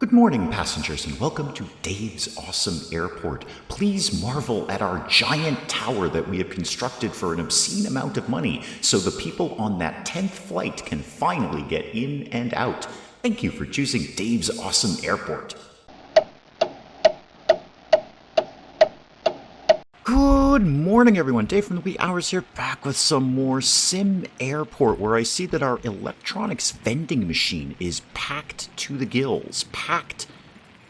Good morning, passengers, and welcome to Dave's Awesome Airport. Please marvel at our giant tower that we have constructed for an obscene amount of money so the people on that 10th flight can finally get in and out. Thank you for choosing Dave's Awesome Airport. Good morning, everyone. Dave from the wee hours here, back with some more SimAirport, where I see that our electronics vending machine is packed to the gills. Packed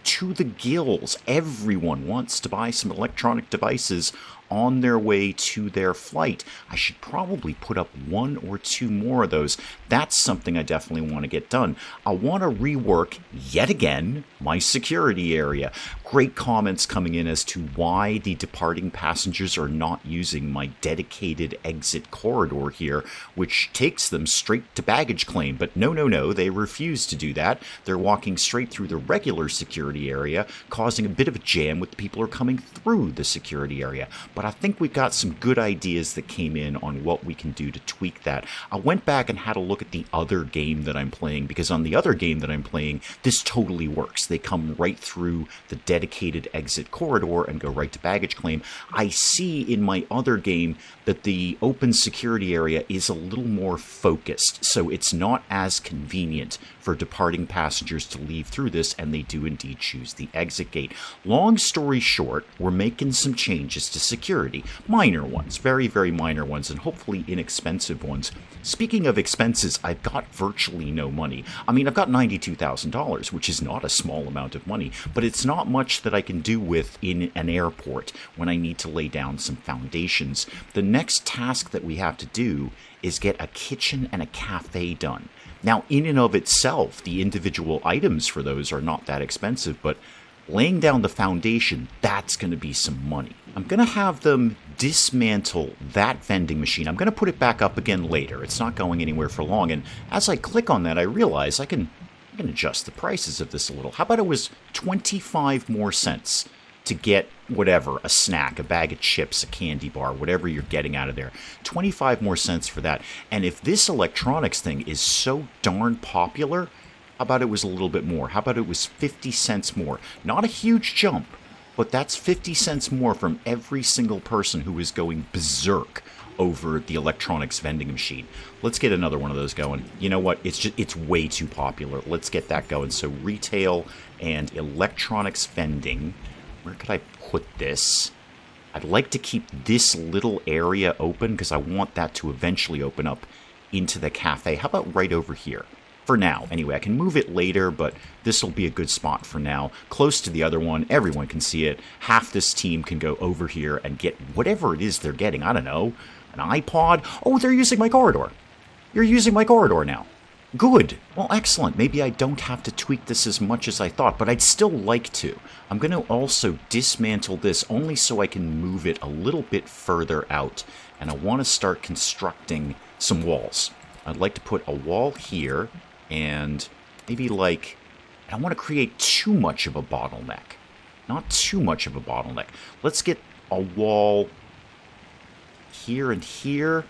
to the gills. Everyone wants to buy some electronic devices on their way to their flight. I should probably put up one or two more of those. That's something I definitely want to get done. I want to rework, yet again, my security area. Great comments coming in as to why the departing passengers are not using my dedicated exit corridor here, which takes them straight to baggage claim. But no, they refuse to do that. They're walking straight through the regular security area, causing a bit of a jam with the people who are coming through the security area. But I think we've got some good ideas that came in on what we can do to tweak that. I went back and had a look at the other game that I'm playing, because on the other game that I'm playing, this totally works. They come right through the dedicated exit corridor and go right to baggage claim. I see in my other game that the open security area is a little more focused, so it's not as convenient for departing passengers to leave through this, and they do indeed choose the exit gate. Long story short, we're making some changes to security. Minor ones, very minor ones, and hopefully inexpensive ones. Speaking of expenses, I've got virtually no money. I mean, I've got $92,000, which is not a small amount of money, but it's not much that I can do with in an airport when I need to lay down some foundations. The next task that we have to do is get a kitchen and a cafe done. Now, in and of itself, the individual items for those are not that expensive, but laying down the foundation, that's going to be some money. I'm going to have them dismantle that vending machine. I'm going to put it back up again later. It's not going anywhere for long. And as I click on that, I realize I can adjust the prices of this a little. How about it was 25 more cents to get whatever, a snack, a bag of chips, a candy bar, whatever you're getting out of there. 25 more cents for that. And if this electronics thing is so darn popular, how about it was a little bit more? How about it was 50 cents more? Not a huge jump, but that's 50 cents more from every single person who is going berserk over the electronics vending machine. Let's get another one of those going. You know what? It's way too popular. Let's get that going. So retail and electronics vending. Where could I put this? I'd like to keep this little area open because I want that to eventually open up into the cafe. How about right over here? For now, anyway. I can move it later, but this will be a good spot for now. Close to the other one, everyone can see it. Half this team can go over here and get whatever it is they're getting. I don't know, an iPod? Oh, they're using my corridor. You're using my corridor now. Good. Well, excellent. Maybe I don't have to tweak this as much as I thought, but I'd still like to. I'm going to also dismantle this only so I can move it a little bit further out. And I want to start constructing some walls. I'd like to put a wall here. And maybe I don't want to create too much of a bottleneck. Not too much of a bottleneck. Let's get a wall here and here.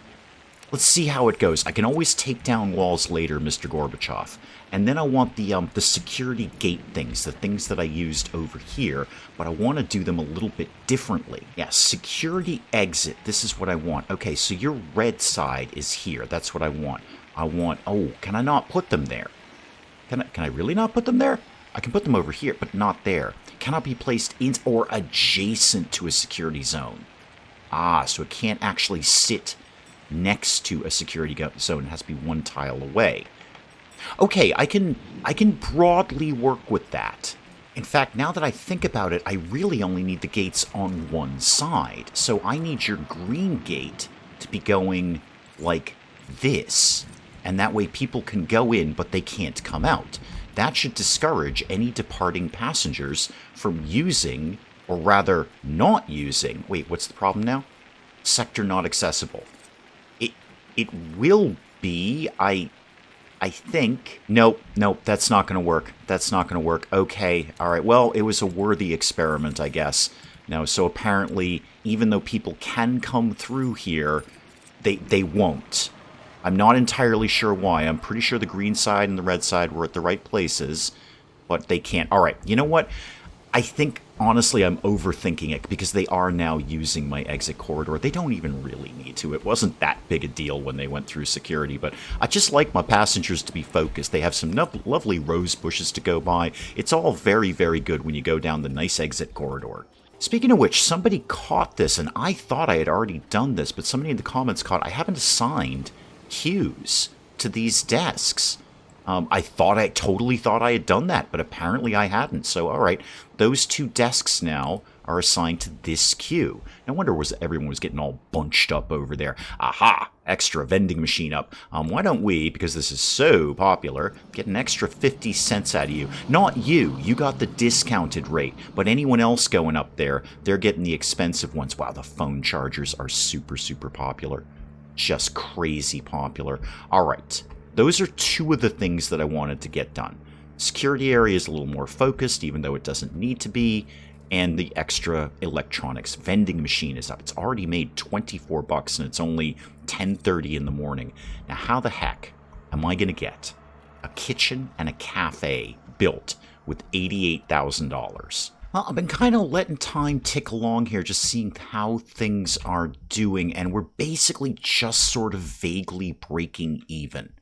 Let's see how it goes. I can always take down walls later, Mr. Gorbachev. And then I want the security gate things, the things that I used over here, but I want to do them a little bit differently. Yeah, security exit. This is what I want. Okay, so your red side is here. That's what I want. Oh, can I not put them there? Can I really not put them there? I can put them over here, but not there. Cannot be placed in or adjacent to a security zone. Ah, so it can't actually sit next to a security zone. It has to be one tile away. Okay, I can broadly work with that. In fact, now that I think about it, I really only need the gates on one side. So I need your green gate to be going like this. And that way people can go in, but they can't come out. That should discourage any departing passengers from using, or rather not using... Wait, what's the problem now? Sector not accessible. It will be, I think... Nope, that's not going to work. That's not going to work. Okay, alright, well, it was a worthy experiment, I guess. No, so apparently, even though people can come through here, they won't. I'm not entirely sure why. I'm pretty sure the green side and the red side were at the right places. but they can't. All right, you know what? I think, honestly, I'm overthinking it because they are now using my exit corridor. They don't even really need to. It wasn't that big a deal when they went through security, but I just like my passengers to be focused. They have some lovely rose bushes to go by. It's all very, very good when you go down the nice exit corridor. Speaking of which, somebody caught this, and I thought I had already done this, but somebody in the comments caught I haven't assigned queues to these desks. I totally thought I had done that, but apparently I hadn't. So, all right, those 2 desks now are assigned to this queue. No wonder everyone was getting all bunched up over there. Aha! Extra vending machine up. Why don't we, because this is so popular, get an extra 50 cents out of you? Not you. You got the discounted rate. But anyone else going up there, they're getting the expensive ones. Wow, the phone chargers are super, super popular. Just crazy popular. All right. Those are 2 of the things that I wanted to get done. Security area is a little more focused, even though it doesn't need to be. And the extra electronics vending machine is up. It's already made $24 and it's only 10:30 in the morning. Now, how the heck am I going to get a kitchen and a cafe built with $88,000? Well, I've been kind of letting time tick along here, just seeing how things are doing. And we're basically just sort of vaguely breaking even.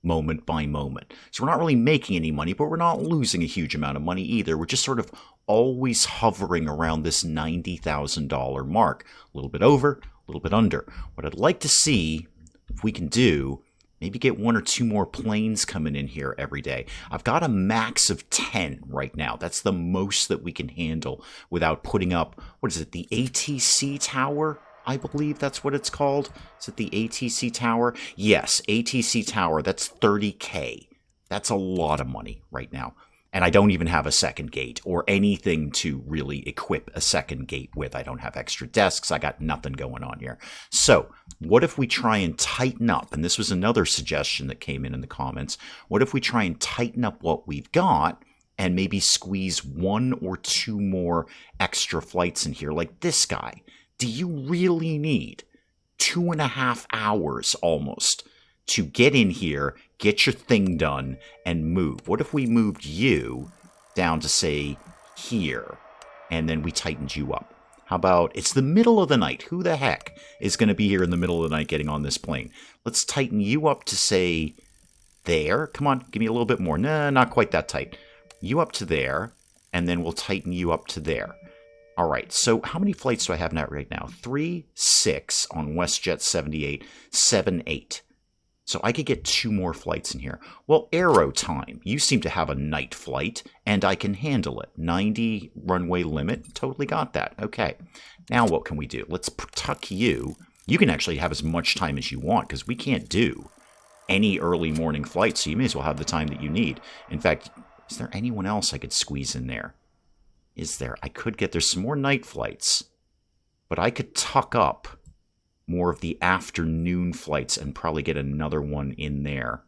Moment by moment. So we're not really making any money, but we're not losing a huge amount of money either. We're just sort of always hovering around this $90,000 mark. A little bit over, a little bit under. What I'd like to see, if we can do, maybe get 1 or 2 more planes coming in here every day. I've got a max of 10 right now. That's the most that we can handle without putting up, what is it, the ATC tower? I believe that's what it's called. Is it the ATC Tower? Yes, ATC Tower. That's $30K. That's a lot of money right now. And I don't even have a second gate or anything to really equip a second gate with. I don't have extra desks. I got nothing going on here. So what if we try and tighten up? And this was another suggestion that came in the comments. What if we try and tighten up what we've got and maybe squeeze 1 or 2 more extra flights in here like this guy? Do you really need 2.5 hours almost to get in here, get your thing done, and move? What if we moved you down to, say, here, and then we tightened you up? How about, it's the middle of the night. Who the heck is going to be here in the middle of the night getting on this plane? Let's tighten you up to, say, there. Come on, give me a little bit more. Nah, not quite that tight. You up to there, and then we'll tighten you up to there. All right, so how many flights do I have now right now? 3, 6 on WestJet 78, 7, 8. So I could get 2 more flights in here. Well, Aero Time, you seem to have a night flight, and I can handle it. 90 runway limit, totally got that. Okay, now what can we do? Let's tuck you. You can actually have as much time as you want, because we can't do any early morning flights, so you may as well have the time that you need. In fact, is there anyone else I could squeeze in there? Is there? I could get, there's some more night flights, but I could tuck up more of the afternoon flights and probably get another one in there.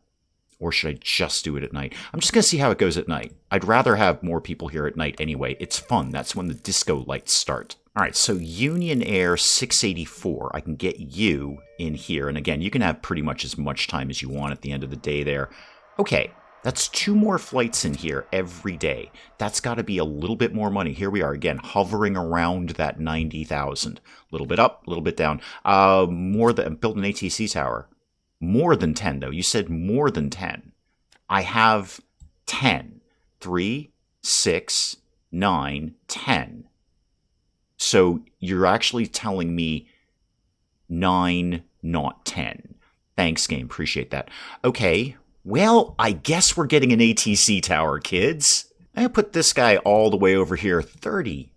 Or should I just do it at night? I'm just going to see how it goes at night. I'd rather have more people here at night anyway. It's fun. That's when the disco lights start. All right, so Union Air 684. I can get you in here. And again, you can have pretty much as much time as you want at the end of the day there. Okay. That's 2 more flights in here every day. That's got to be a little bit more money. Here we are again, hovering around that 90,000. A little bit up, a little bit down. More than build an ATC tower. More than 10 though. You said more than 10. I have 10. 3, 6, 9, 10. So you're actually telling me 9, not 10. Thanks, game. Appreciate that. Okay. Well, I guess we're getting an ATC tower, kids. I put this guy all the way over here, $30,000.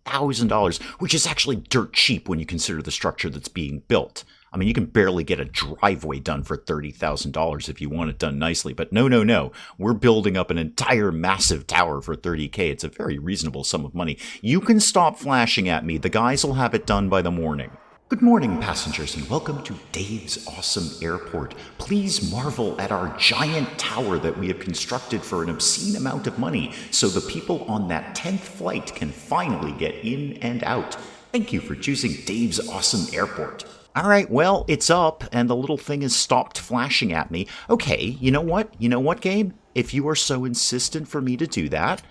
$30,000, which is actually dirt cheap when you consider the structure that's being built. I mean, you can barely get a driveway done for $30,000 if you want it done nicely. But no. We're building up an entire massive tower for $30K. It's a very reasonable sum of money. You can stop flashing at me. The guys will have it done by the morning. Good morning, passengers, and welcome to Dave's Awesome Airport. Please marvel at our giant tower that we have constructed for an obscene amount of money so the people on that 10th flight can finally get in and out. Thank you for choosing Dave's Awesome Airport. All right, well, it's up, and the little thing has stopped flashing at me. Okay, you know what? You know what, game? if you are so insistent for me to do that,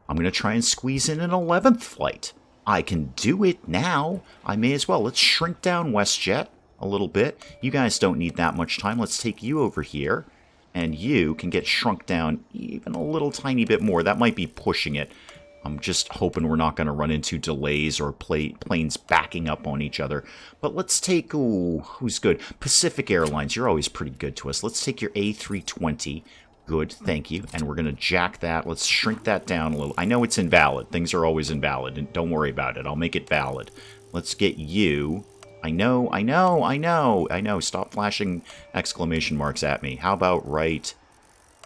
I'm going to try and squeeze in an 11th flight. I can do it now. I may as well. Let's shrink down WestJet a little bit. You guys don't need that much time. Let's take you over here. And you can get shrunk down even a little tiny bit more. That might be pushing it. I'm just hoping we're not going to run into delays or planes backing up on each other. But let's take, ooh, who's good? Pacific Airlines, you're always pretty good to us. Let's take your A320. Good, thank you. And we're going to jack that. Let's shrink that down a little. I know it's invalid. Things are always invalid. And don't worry about it. I'll make it valid. Let's get you. I know. Stop flashing exclamation marks at me. How about right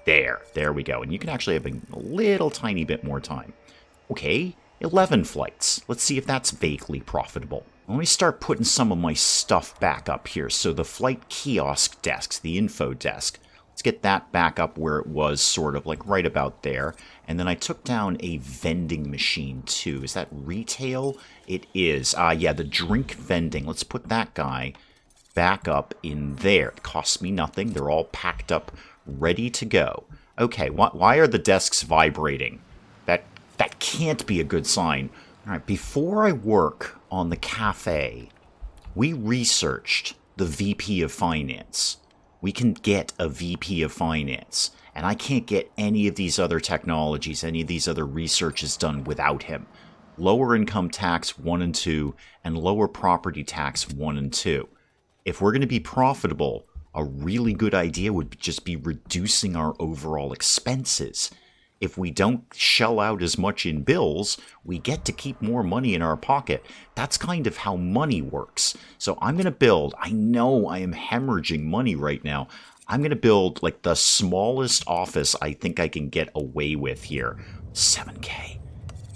there? There we go. And you can actually have a little tiny bit more time. Okay, 11 flights. Let's see if that's vaguely profitable. Let me start putting some of my stuff back up here. So the flight kiosk desks, the info desk, let's get that back up where it was, sort of like right about there. And then I took down a vending machine too. Is that retail? It is. Yeah, the drink vending. Let's put that guy back up in there. It costs me nothing. They're all packed up, ready to go. Okay, why are the desks vibrating? That can't be a good sign. All right, before I work on the cafe, we researched the VP of Finance. We can get a VP of Finance, and I can't get any of these other technologies, any of these other researches done without him. Lower income tax 1 and 2, and lower property tax 1 and 2. If we're going to be profitable, a really good idea would just be reducing our overall expenses. If we don't shell out as much in bills, we get to keep more money in our pocket. That's kind of how money works. So I'm going to build, I know I am hemorrhaging money right now. I'm going to build like the smallest office I think I can get away with here. 7K.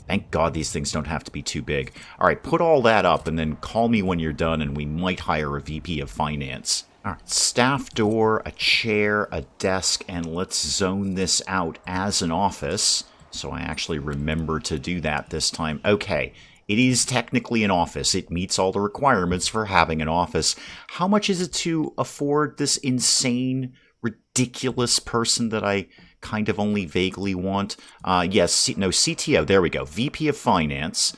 Thank God these things don't have to be too big. All right, put all that up and then call me when you're done and we might hire a VP of Finance. All right, staff door, a chair, a desk, and let's zone this out as an office. So I actually remember to do that this time. Okay, it is technically an office. It meets all the requirements for having an office. How much is it to afford this insane, ridiculous person that I kind of only vaguely want? Yes, no, CTO, there we go. VP of Finance.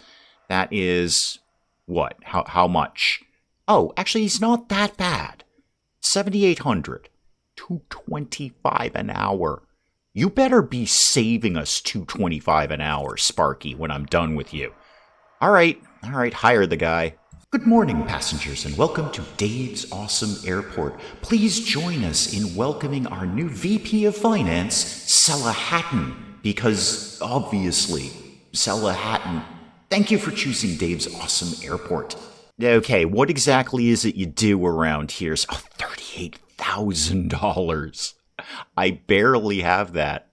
That is, what? How much? Oh, actually, he's not that bad. 7,800, $225 an hour. You better be saving us $225 an hour, Sparky, when I'm done with you. All right, hire the guy. Good morning, passengers, and welcome to Dave's Awesome Airport. Please join us in welcoming our new VP of Finance, Salahattin, because obviously, Salahattin. Thank you for choosing Dave's Awesome Airport. Okay, what exactly is it you do around here? Oh, $38,000. I barely have that.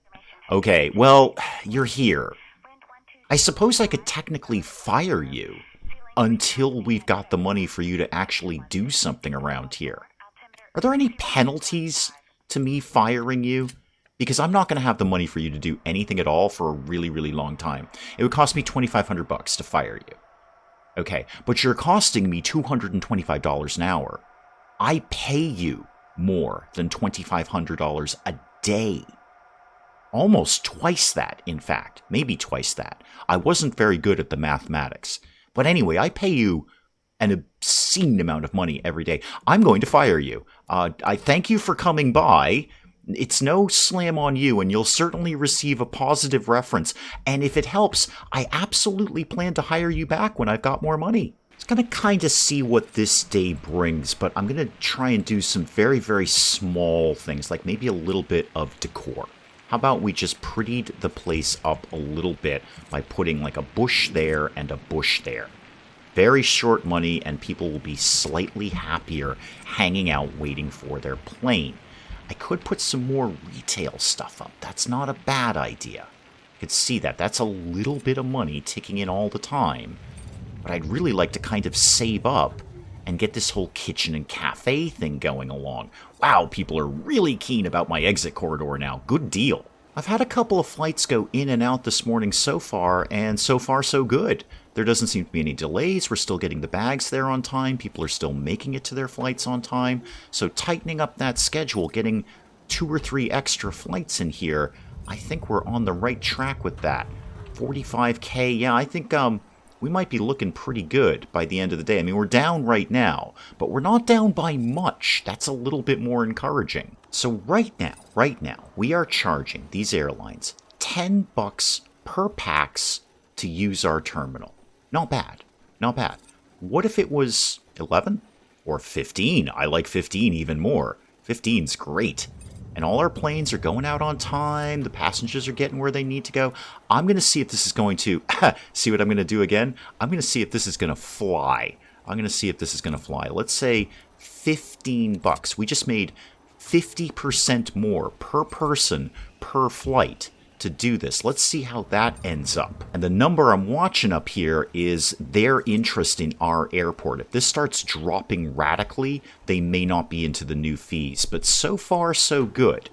Okay, well, you're here. I suppose I could technically fire you until we've got the money for you to actually do something around here. Are there any penalties to me firing you? Because I'm not going to have the money for you to do anything at all for a really, really long time. It would cost me $2,500 to fire you. Okay, but you're costing me $225 an hour. I pay you more than $2,500 a day. Almost twice that, in fact. Maybe twice that. I wasn't very good at the mathematics. But anyway, I pay you an obscene amount of money every day. I'm going to fire you. I thank you for coming by. It's no slam on you, and you'll certainly receive a positive reference. And if it helps, I absolutely plan to hire you back when I've got more money. I was going to kind of see what this day brings, but I'm going to try and do some very, very small things, like maybe a little bit of decor. How about we just prettied the place up a little bit by putting like a bush there and a bush there. Very short money, and people will be slightly happier hanging out waiting for their plane. I could put some more retail stuff up. That's not a bad idea. You could see that. That's a little bit of money ticking in all the time. But I'd really like to kind of save up and get this whole kitchen and cafe thing going along. Wow, people are really keen about my exit corridor now. Good deal. I've had a couple of flights go in and out this morning so far, and so far so good. There doesn't seem to be any delays. We're still getting the bags there on time. People are still making it to their flights on time. So tightening up that schedule, getting 2 or 3 extra flights in here, I think we're on the right track with that. 45K, yeah, I think we might be looking pretty good by the end of the day. I mean, we're down right now, but we're not down by much. That's a little bit more encouraging. So right now, we are charging these airlines $10 per pax to use our terminal. Not bad, not bad. What if it was 11 or 15? I like 15 even more. 15's great. And all our planes are going out on time. The passengers are getting where they need to go. I'm going to see if this is going to... see what I'm going to do again? I'm going to see if this is going to fly. I'm going to see if this is going to fly. Let's say $15. We just made 50% more per person per flight to do this. Let's see how that ends up. And the number I'm watching up here is their interest in our airport. If this starts dropping radically, they may not be into the new fees. But so far, so good.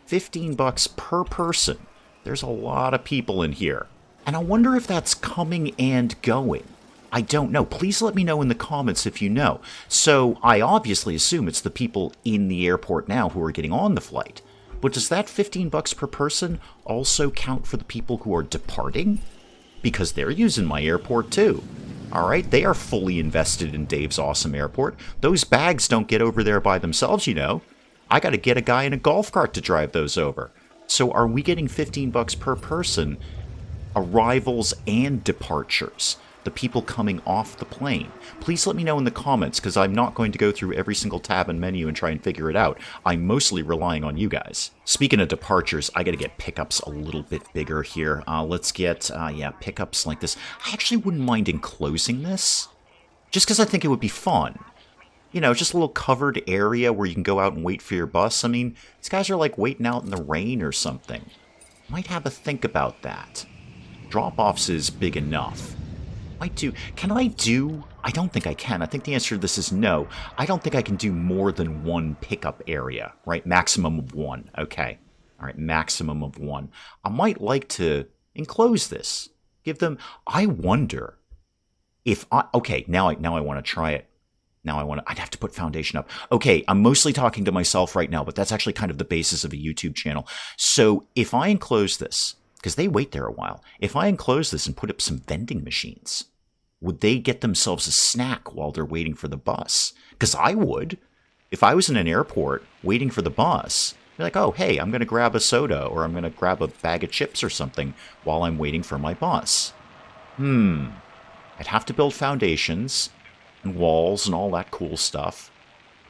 $15 per person. There's a lot of people in here. And I wonder if that's coming and going. I don't know. Please let me know in the comments if you know. So I obviously assume it's the people in the airport now who are getting on the flight. But does that $15 per person also count for the people who are departing? Because they're using my airport too. Alright, they are fully invested in Dave's awesome airport. Those bags don't get over there by themselves, you know. I gotta get a guy in a golf cart to drive those over. So are we getting $15 per person, arrivals and departures? The people coming off the plane. Please let me know in the comments, because I'm not going to go through every single tab and menu and try and figure it out. I'm mostly relying on you guys. Speaking of departures, I gotta get pickups a little bit bigger here. Let's get, pickups like this. I actually wouldn't mind enclosing this, just because I think it would be fun. You know, just a little covered area where you can go out and wait for your bus. I mean, these guys are like waiting out in the rain or something. Might have a think about that. Drop-offs is big enough. Can I do? I don't think I can. I think the answer to this is no. I don't think I can do more than one pickup area, right? Maximum of one. Okay. All right, maximum of one. I might like to enclose this. Give them... I wonder if I... Okay, now I want to try it. I'd have to put foundation up. Okay, I'm mostly talking to myself right now, but that's actually kind of the basis of a YouTube channel. So if I enclose this... because they wait there a while. If I enclose this and put up some vending machines, would they get themselves a snack while they're waiting for the bus? Because I would. If I was in an airport waiting for the bus, I'd be like, oh, hey, I'm going to grab a soda or I'm going to grab a bag of chips or something while I'm waiting for my bus. I'd have to build foundations and walls and all that cool stuff.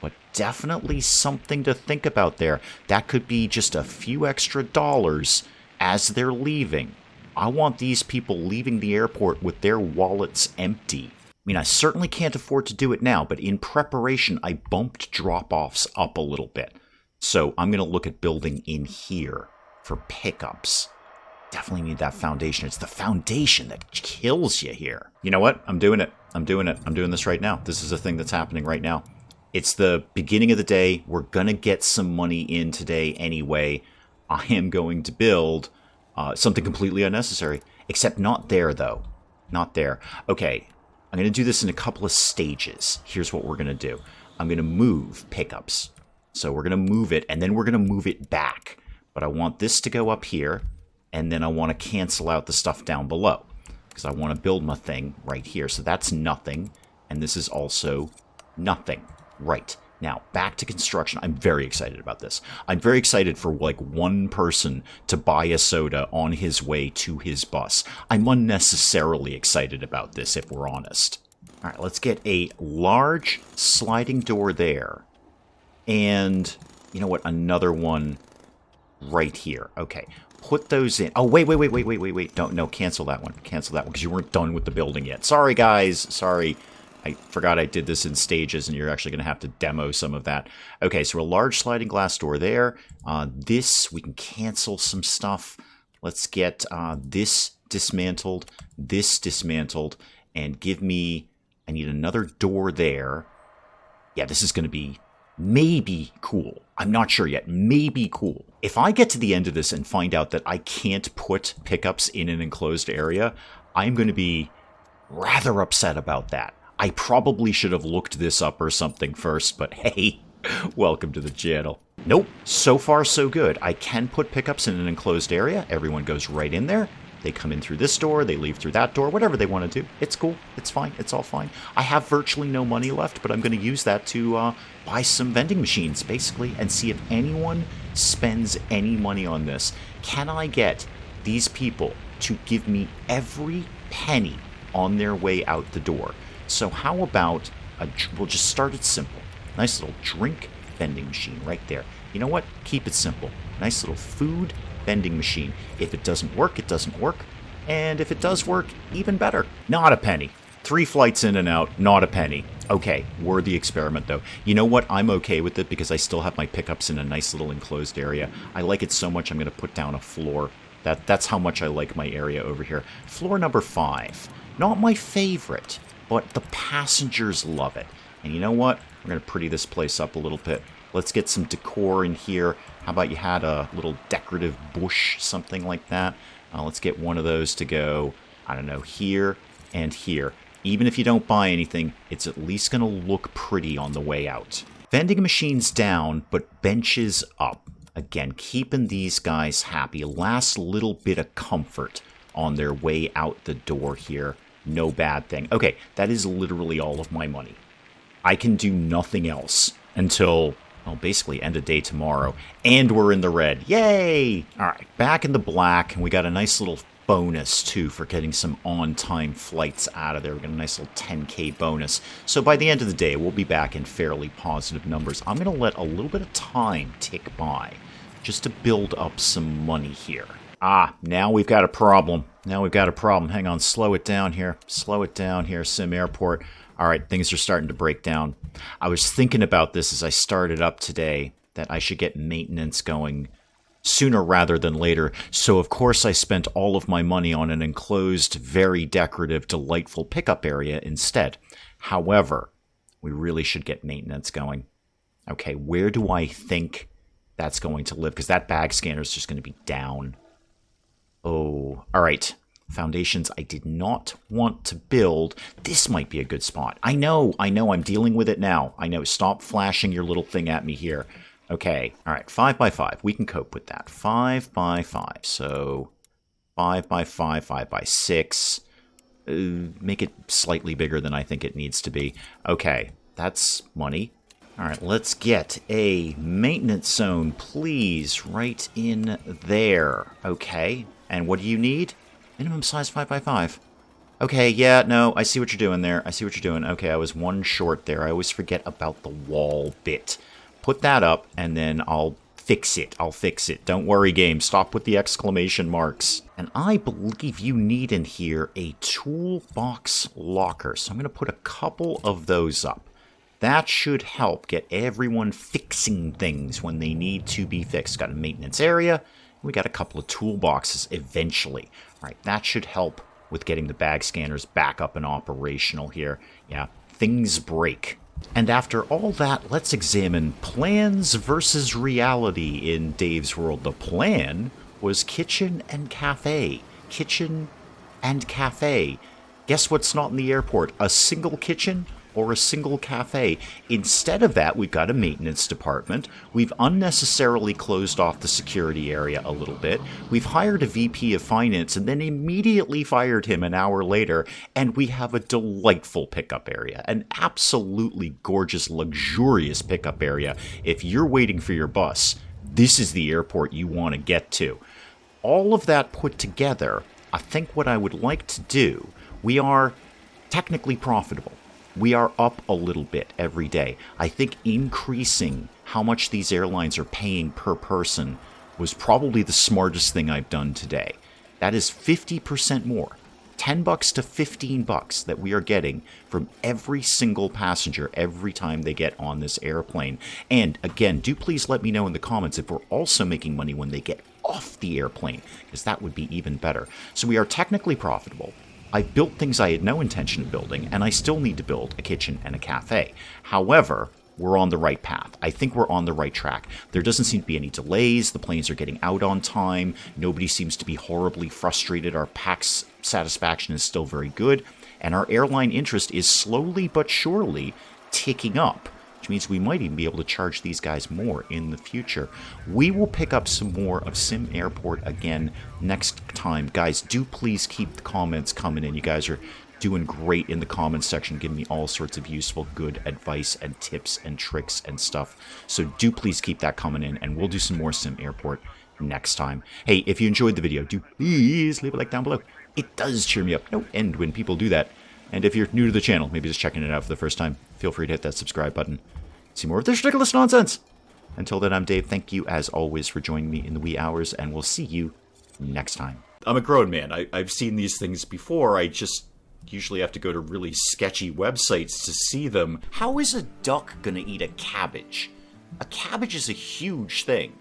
But definitely something to think about there. That could be just a few extra dollars as they're leaving. I want these people leaving the airport with their wallets empty. I mean, I certainly can't afford to do it now, but in preparation, I bumped drop-offs up a little bit. So I'm going to look at building in here for pickups. Definitely need that foundation. It's the foundation that kills you here. You know what? I'm doing it. I'm doing this right now. This is a thing that's happening right now. It's the beginning of the day. We're going to get some money in today anyway. I am going to build something completely unnecessary. Except not there, though. Not there. Okay, I'm going to do this in a couple of stages. Here's what we're going to do. I'm going to move pickups. So we're going to move it, and then we're going to move it back. But I want this to go up here, and then I want to cancel out the stuff down below. Because I want to build my thing right here. So that's nothing, and this is also nothing. Right. Now, back to construction. I'm very excited about this. I'm very excited for, like, one person to buy a soda on his way to his bus. I'm unnecessarily excited about this, if we're honest. All right, let's get a large sliding door there. And, you know what, another one right here. Okay, put those in. Oh, wait. No, cancel that one. Cancel that one, because you weren't done with the building yet. Sorry, guys. Sorry. I forgot I did this in stages, and you're actually going to have to demo some of that. Okay, so a large sliding glass door there. This, we can cancel some stuff. Let's get this dismantled, and give me... I need another door there. Yeah, this is going to be maybe cool. I'm not sure yet. Maybe cool. If I get to the end of this and find out that I can't put pickups in an enclosed area, I'm going to be rather upset about that. I probably should have looked this up or something first, but hey, Welcome to the channel. Nope, so far so good. I can put pickups in an enclosed area. Everyone goes right in there. They come in through this door, they leave through that door, whatever they want to do. It's cool, it's fine, it's all fine. I have virtually no money left, but I'm going to use that to buy some vending machines, basically, and see if anyone spends any money on this. Can I get these people to give me every penny on their way out the door? So how about, we'll just start it simple. Nice little drink vending machine right there. You know what? Keep it simple. Nice little food vending machine. If it doesn't work, it doesn't work. And if it does work, even better. Not a penny. 3 flights in and out, not a penny. Okay, worthy experiment though. You know what? I'm okay with it because I still have my pickups in a nice little enclosed area. I like it so much I'm going to put down a floor. That's how much I like my area over here. Floor number 5. Not my favorite, but the passengers love it. And you know what? We're going to pretty this place up a little bit. Let's get some decor in here. How about you had a little decorative bush, something like that? Let's get one of those to go, I don't know, here and here. Even if you don't buy anything, it's at least going to look pretty on the way out. Vending machines down, but benches up. Again, keeping these guys happy. Last little bit of comfort on their way out the door here. No bad thing. Okay, that is literally all of my money. I can do nothing else until, well, basically end of day tomorrow. And we're in the red. Yay! All right, back in the black. And we got a nice little bonus, too, for getting some on-time flights out of there. We got a nice little 10K bonus. So by the end of the day, we'll be back in fairly positive numbers. I'm going to let a little bit of time tick by just to build up some money here. Now we've got a problem. Hang on, slow it down here. SimAirport. All right, things are starting to break down. I was thinking about this as I started up today, that I should get maintenance going sooner rather than later. So, of course, I spent all of my money on an enclosed, very decorative, delightful pickup area instead. However, we really should get maintenance going. Okay, where do I think that's going to live? Because that bag scanner is just going to be down. Oh, all right. Foundations I did not want to build. This might be a good spot. I know, I'm dealing with it now. I know, stop flashing your little thing at me here. Okay, all right, 5 by 5. We can cope with that. 5 by 5. So 5 by 5, 5 by 6. Make it slightly bigger than I think it needs to be. Okay, that's money. All right, let's get a maintenance zone, please, right in there. Okay, and what do you need? Minimum size 5 by 5. Okay, yeah, no, I see what you're doing there. Okay, I was one short there. I always forget about the wall bit. Put that up, and then I'll fix it. Don't worry, game. Stop with the exclamation marks. And I believe you need in here a toolbox locker. So I'm going to put a couple of those up. That should help get everyone fixing things when they need to be fixed. Got a maintenance area. We got a couple of toolboxes eventually. All right, that should help with getting the bag scanners back up and operational here. Yeah, things break. And after all that, let's examine plans versus reality in Dave's world. The plan was kitchen and cafe. Kitchen and cafe. Guess what's not in the airport? A single kitchen or a single cafe. Instead of that, we've got a maintenance department. We've unnecessarily closed off the security area a little bit. We've hired a VP of finance and then immediately fired him an hour later, and we have a delightful pickup area. An absolutely gorgeous, luxurious pickup area. If you're waiting for your bus, this is the airport you want to get to. All of that put together, I think what I would like to do, we are technically profitable. We are up a little bit every day. I think increasing how much these airlines are paying per person was probably the smartest thing I've done today. That is 50% more. $10 to $15 that we are getting from every single passenger every time they get on this airplane. And again, do please let me know in the comments if we're also making money when they get off the airplane, because that would be even better. So we are technically profitable. I've built things I had no intention of building, and I still need to build a kitchen and a cafe. However, we're on the right path. I think we're on the right track. There doesn't seem to be any delays. The planes are getting out on time. Nobody seems to be horribly frustrated. Our PAX satisfaction is still very good. And our airline interest is slowly but surely ticking up. which means we might even be able to charge these guys more in the future. We will pick up some more of SimAirport again next time. Guys, do please keep the comments coming in. You guys are doing great in the comments section, giving me all sorts of useful, good advice and tips and tricks and stuff. So do please keep that coming in, and we'll do some more SimAirport next time. Hey, if you enjoyed the video, do please leave a like down below. It does cheer me up no end when people do that. And if you're new to the channel, maybe just checking it out for the first time, feel free to hit that subscribe button. See more of this ridiculous nonsense. Until then, I'm Dave. Thank you, as always, for joining me in the wee hours, and we'll see you next time. I'm a grown man. I've seen these things before. I just usually have to go to really sketchy websites to see them. How is a duck gonna eat a cabbage? A cabbage is a huge thing.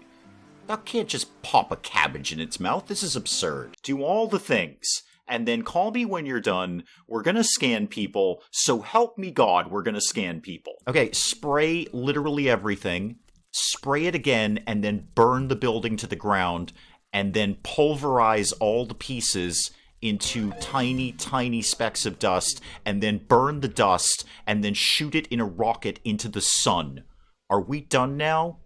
Duck can't just pop a cabbage in its mouth. This is absurd. Do all the things, and then call me when you're done. We're gonna scan people, so help me God, we're gonna scan people. Okay, spray literally everything, spray it again, and then burn the building to the ground, and then pulverize all the pieces into tiny, tiny specks of dust, and then burn the dust, and then shoot it in a rocket into the sun. Are we done now?